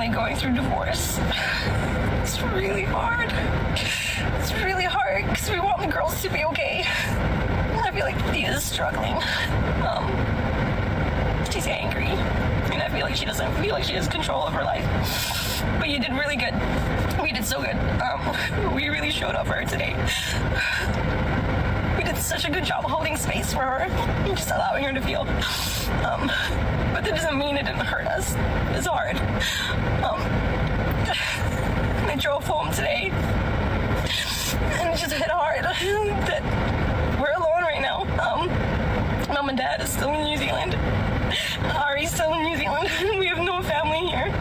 currently going through divorce. It's really hard. It's really hard because we want the girls to be okay. I feel like Thea is struggling. She's angry, and I feel like she doesn't feel like she has control of her life. But you did really good. We did so good. We really showed up for her today. We did such a good job holding space for her, and just allowing her to feel. But that doesn't mean it didn't hurt us. It's hard. I drove home today, and it just hit hard that we're alone right now. Mom and Dad is still in New Zealand. Ari's still in New Zealand. We have no family here.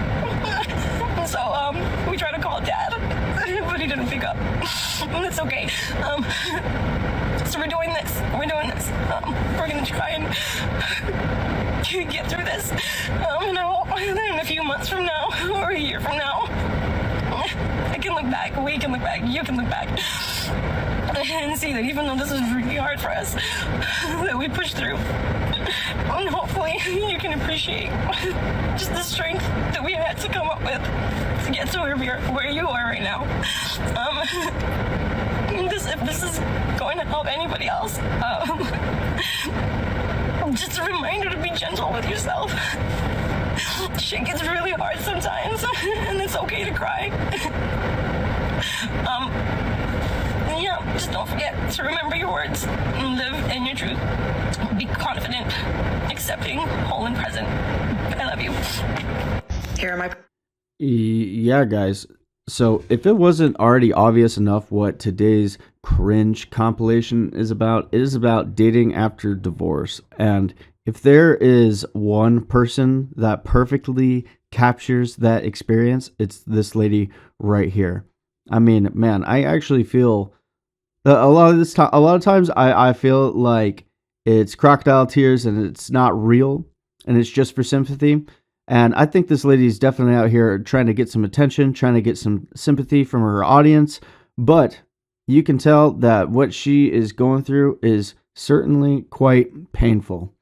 So, we tried to call Dad, but he didn't pick up. And that's okay. So we're doing this. We're gonna try and get through this. And I hope that in a few months from now, or a year from now, I can look back, we can look back, you can look back, and see that even though this is really hard for us, that we pushed through. And hopefully you can appreciate just the strength that we had to come up with to get to where you are right now. If this is going to help anybody else, just a reminder to be gentle with yourself. Shit gets really hard sometimes, and it's okay to cry. Yeah, just don't forget to remember your words and live in your truth. Be confident, accepting, whole and present. I love you. Here are my... Yeah, guys. So if it wasn't already obvious enough what today's cringe compilation is about, it is about dating after divorce. And if there is one person that perfectly captures that experience, it's this lady right here. I mean, man, I actually feel a lot of times I feel like it's crocodile tears and it's not real and it's just for sympathy. And I think this lady is definitely out here trying to get some attention, trying to get some sympathy from her audience. But you can tell that what she is going through is certainly quite painful.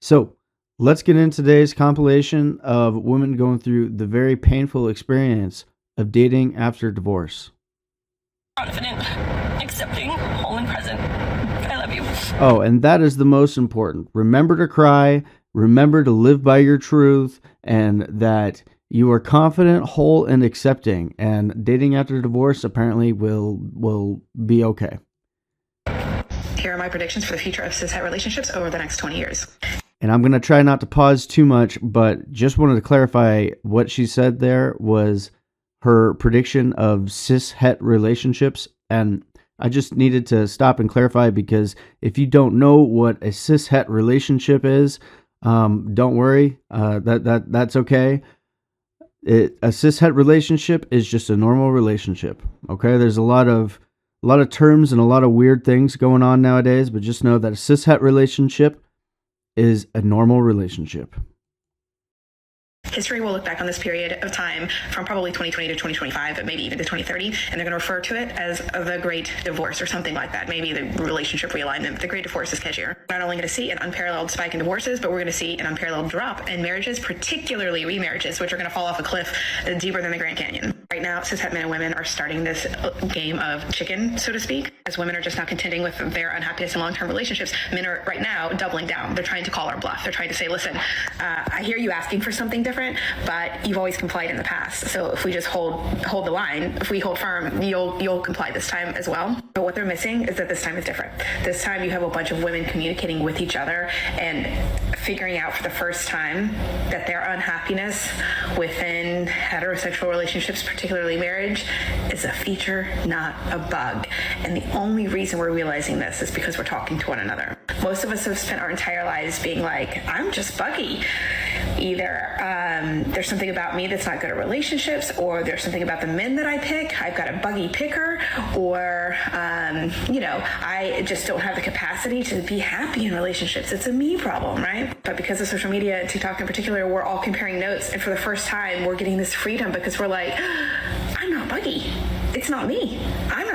So let's get into today's compilation of women going through the very painful experience of dating after divorce. Confident, accepting, whole and present. I love you. Oh, and that is the most important. Remember to cry. Remember to live by your truth, and that you are confident, whole, and accepting. And dating after divorce apparently will be okay. Here are my predictions for the future of cishet relationships over the next 20 years. And I'm going to try not to pause too much, but just wanted to clarify what she said there was her prediction of cishet relationships. And I just needed to stop and clarify, because if you don't know what a cishet relationship is, don't worry. That's okay. A cishet relationship is just a normal relationship. Okay. There's a lot of terms and a lot of weird things going on nowadays, but just know that a cishet relationship is a normal relationship. History will look back on this period of time from probably 2020 to 2025, but maybe even to 2030, and they're going to refer to it as the Great Divorce or something like that. Maybe the relationship realignment. The Great Divorce is catchier. We're not only going to see an unparalleled spike in divorces, but we're going to see an unparalleled drop in marriages, particularly remarriages, which are going to fall off a cliff deeper than the Grand Canyon. Right now, cishet men and women are starting this game of chicken, so to speak, as women are just now contending with their unhappiness in long-term relationships. Men are right now doubling down. They're trying to call our bluff. They're trying to say, listen, I hear you asking for something different, but you've always complied in the past. So if we just hold the line, if we hold firm, you'll comply this time as well. But what they're missing is that this time is different. This time you have a bunch of women communicating with each other and figuring out for the first time that their unhappiness within heterosexual relationships, particularly marriage, is a feature, not a bug. And the only reason we're realizing this is because we're talking to one another. Most of us have spent our entire lives being like, I'm just buggy. Either there's something about me that's not good at relationships, or there's something about the men that I pick. I've got a buggy picker, or, I just don't have the capacity to be happy in relationships. It's a me problem, right? But because of social media and TikTok in particular, we're all comparing notes. And for the first time, we're getting this freedom because we're like, I'm not buggy. It's not me. I'm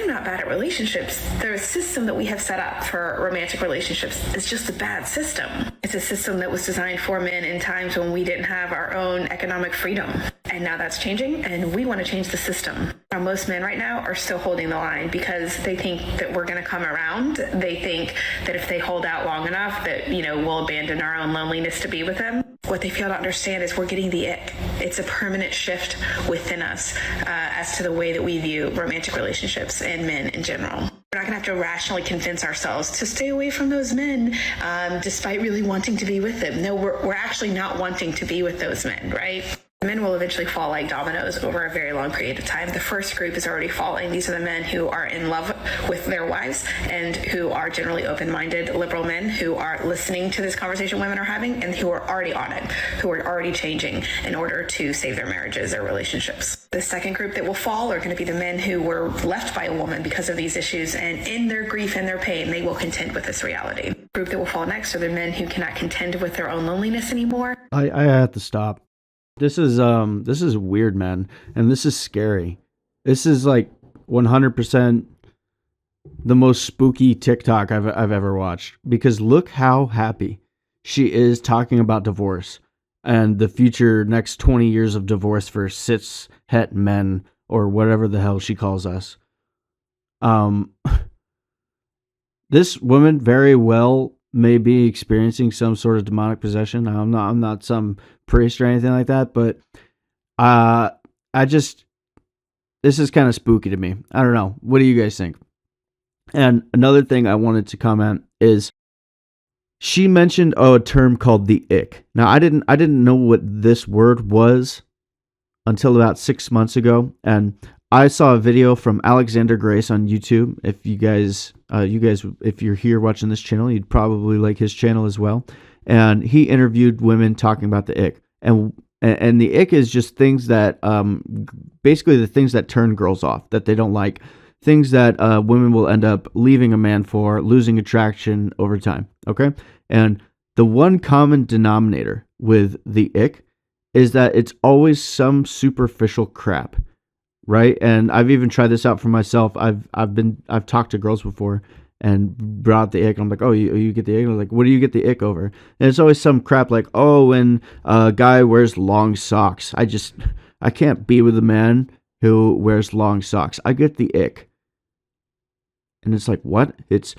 not bad at relationships. The system that we have set up for romantic relationships is just a bad system. It's a system that was designed for men in times when we didn't have our own economic freedom. And now that's changing, and we want to change the system. Now, most men right now are still holding the line because they think that we're going to come around. They think that if they hold out long enough that, we'll abandon our own loneliness to be with them. What they fail to understand is we're getting the ick. It's a permanent shift within us as to the way that we view romantic relationships and men in general. We're not going to have to rationally convince ourselves to stay away from those men despite really wanting to be with them. No, we're actually not wanting to be with those men, right? Men will eventually fall like dominoes over a very long period of time. The first group is already falling. These are the men who are in love with their wives and who are generally open-minded, liberal men who are listening to this conversation women are having and who are already on it, who are already changing in order to save their marriages or relationships. The second group that will fall are going to be the men who were left by a woman because of these issues, and in their grief and their pain, they will contend with this reality. The group that will fall next are the men who cannot contend with their own loneliness anymore. I have to stop. This is weird, man, and this is scary. This is like 100% the most spooky TikTok I've ever watched, because look how happy she is talking about divorce and the future next 20 years of divorce for cis-het men or whatever the hell she calls us. This woman very well may be experiencing some sort of demonic possession. I'm not some priest or anything like that, but this is kind of spooky to me. I don't know. What do you guys think? And another thing I wanted to comment is she mentioned a term called the ick. Now I didn't know what this word was until about 6 months ago, and I saw a video from Alexander Grace on YouTube. If you guys, if you're here watching this channel, you'd probably like his channel as well. And he interviewed women talking about the ick, and the ick is just things that, basically the things that turn girls off, that they don't like, things that women will end up leaving a man for, losing attraction over time. Okay, and the one common denominator with the ick is that it's always some superficial crap. Right. And I've even tried this out for myself. I've talked to girls before and brought the ick. I'm like, oh, you get the ick? I'm like, what do you get the ick over? And it's always some crap like, oh, when a guy wears long socks. I can't be with a man who wears long socks. I get the ick. And it's like, what? It's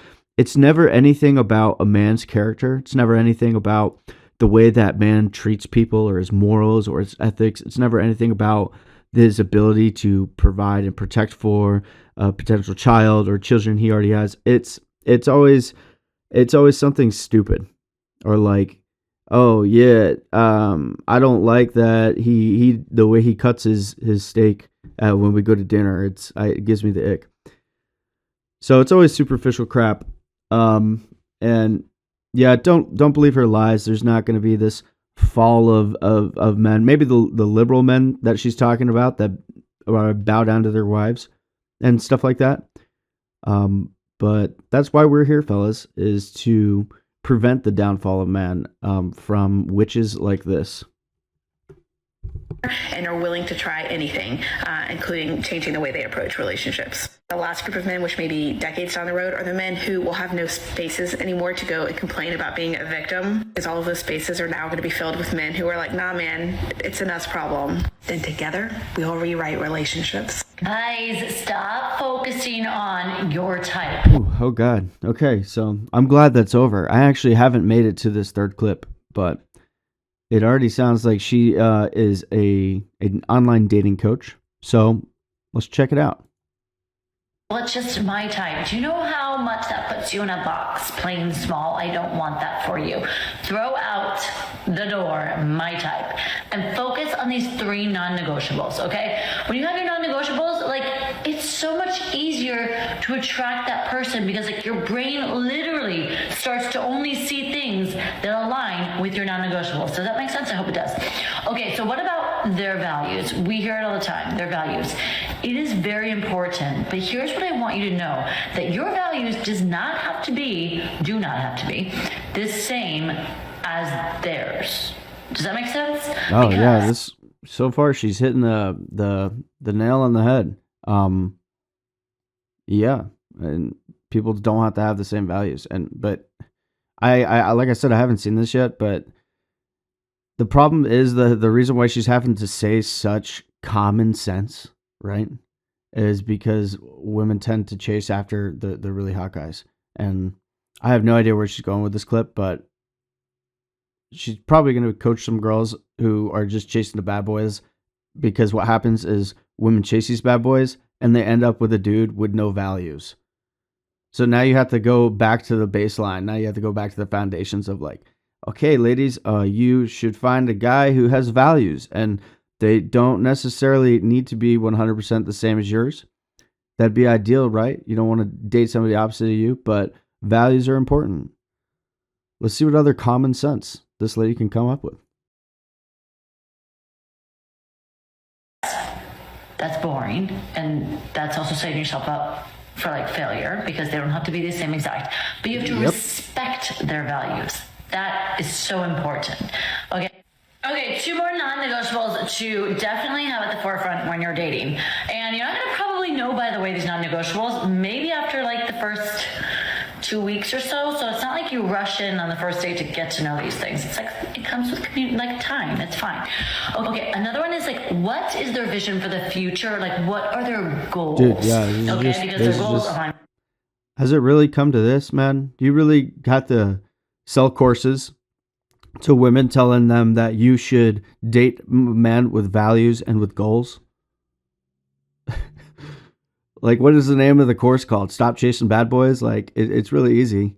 never anything about a man's character. It's never anything about the way that man treats people or his morals or his ethics. It's never anything about his ability to provide and protect for a potential child or children he already has. It's always something stupid, or like, oh yeah, I don't like that he the way he cuts his steak when we go to dinner. It gives me the ick. So it's always superficial crap. And yeah, don't believe her lies. There's not going to be this fall of men, maybe the liberal men that she's talking about that bow down to their wives and stuff like that. But that's why we're here, fellas, is to prevent the downfall of man from witches like this. And are willing to try anything, including changing the way they approach relationships. The last group of men, which may be decades down the road, are the men who will have no spaces anymore to go and complain about being a victim, because all of those spaces are now going to be filled with men who are like, nah, man, it's an us problem. Then together, we will rewrite relationships. Guys, stop focusing on your type. Ooh, oh, God. Okay, so I'm glad that's over. I actually haven't made it to this third clip, but it already sounds like she is an online dating coach. So let's check it out. Well, it's just my type. Do you know how much that puts you in a box? Plain small. I don't want that for you. Throw out the door my type and focus on these 3 non-negotiables, okay? When you have your non-negotiables, like, it's so much easier to attract that person because, like, your brain literally starts to only see things that align with your non-negotiables. Does that make sense? I hope it does. Okay, so what about their values? We hear it all the time, their values. It is very important, but here's what I want you to know, that your values do not have to be the same as theirs. Does that make sense? Oh, because yeah, so far she's hitting the nail on the head. Yeah, and people don't have to have the same values, but I like I said, I haven't seen this yet, but The problem is the reason why she's having to say such common sense, right, is because women tend to chase after the really hot guys. And I have no idea where she's going with this clip, but she's probably going to coach some girls who are just chasing the bad boys, because what happens is women chase these bad boys and they end up with a dude with no values. So now you have to go back to the baseline. Now you have to go back to the foundations of like, okay, ladies, you should find a guy who has values, and they don't necessarily need to be 100% the same as yours. That'd be ideal, right? You don't want to date somebody opposite of you, but values are important. Let's see what other common sense this lady can come up with. That's boring, and that's also setting yourself up for like failure, because they don't have to be the same exact, but you have to respect their values. That is so important. Okay, 2 more non-negotiables to definitely have at the forefront when you're dating. And you're not going to probably know, by the way, these non-negotiables, maybe after like the first 2 weeks or so. So it's not like you rush in on the first date to get to know these things. It's like, it comes with like time. It's fine. Okay, another one is like, what is their vision for the future? Like, what are their goals? Dude, yeah. Because their goals are fine. Has it really come to this, man? You really got to sell courses to women telling them that you should date men with values and with goals? Like, what is the name of the course called? Stop Chasing Bad Boys? Like, it's really easy.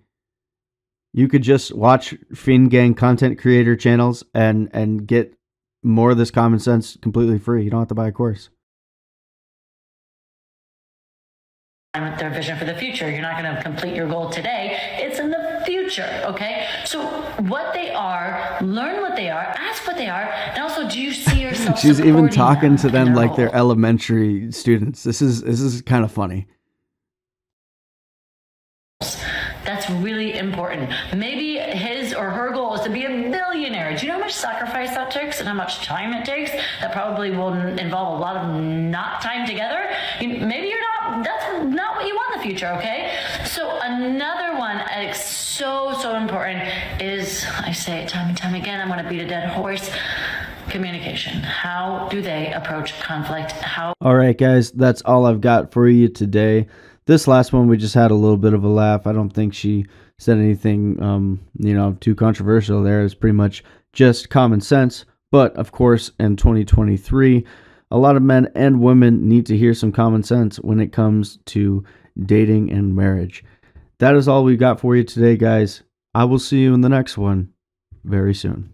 You could just watch Fiend Gang content creator channels and get more of this common sense completely free. You don't have to buy a course. Their vision for the future. You're not going to complete your goal today. It's in the future, okay? So what they are, learn what they are, ask what they are, and also, do you see yourself She's even talking to them like goal? they're elementary students. This is kind of funny. That's really important. Maybe his or her goal is to be a billionaire. Do you know how much sacrifice that takes and how much time it takes? That probably will involve a lot of not time together. Maybe you're not, that's not what you want in the future, okay? So another one that's so important is, I say it time and time again, I'm going to beat a dead horse, communication. How do they approach conflict? All right, guys, that's all I've got for you today. This last one, we just had a little bit of a laugh. I don't think she said anything, too controversial there. It's pretty much just common sense. But of course, in 2023, a lot of men and women need to hear some common sense when it comes to dating and marriage. That is all we got for you today, guys. I will see you in the next one very soon.